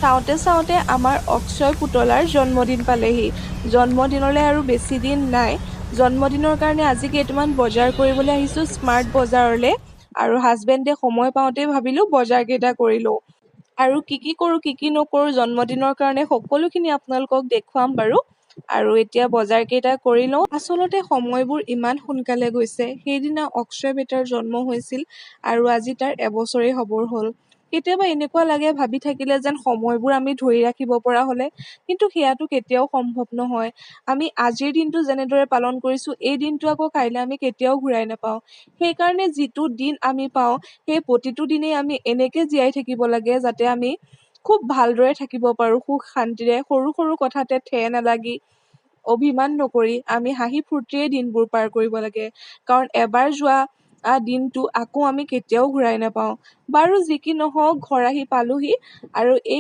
চাওঁতে চাওঁতে আমাৰ অক্ষয় পুতলাৰ জন্মদিন পালেহি। জন্মদিনলৈ আৰু বেছি দিন নাই। জন্মদিনৰ কাৰণে আজি কেইটামান বজাৰ কৰিবলৈ আহিছোঁ স্মাৰ্ট বজাৰলৈ। আৰু হাজবেণ্ডে সময় পাওঁতেই ভাবিলোঁ বজাৰকেইটা কৰি লওঁ। আৰু কি কি কৰোঁ কি কি নকৰোঁ জন্মদিনৰ কাৰণে সকলোখিনি আপোনালোকক দেখুৱাম বাৰু। আৰু এতিয়া বজাৰকেইটা কৰি লওঁ। আচলতে সময়বোৰ ইমান সোনকালে গৈছে। সেইদিনা অক্ষয় বেটাৰ জন্ম হৈছিল আৰু আজি তাৰ এবছৰেই হ'বৰ হ'ল। কেতিয়াবা এনেকুৱা লাগে ভাবি থাকিলে যেন সময়বোৰ আমি ধৰি ৰাখিব পৰা হ'লে, কিন্তু সেয়াটো কেতিয়াও সম্ভৱ নহয়। আমি আজিৰ দিনটো যেনেদৰে পালন কৰিছোঁ এই দিনটো আকৌ কাইলৈ আমি কেতিয়াও ঘূৰাই নাপাওঁ। সেইকাৰণে যিটো দিন আমি পাওঁ সেই প্ৰতিটো দিনেই আমি এনেকৈ জীয়াই থাকিব লাগে যাতে আমি খুব ভালদৰে থাকিব পাৰোঁ সুখ শান্তিৰে, সৰু সৰু কথাতে ঠেহ নালাগি, অভিমান নকৰি আমি হাঁহি ফূৰ্তিৰে দিনবোৰ পাৰ কৰিব লাগে। কাৰণ এবাৰ যোৱা দিনটো আকৌ আমি কেতিয়াও ঘূৰাই নাপাওঁ। বাৰু যি কি নহওক ঘৰ আহি পালোহি আৰু এই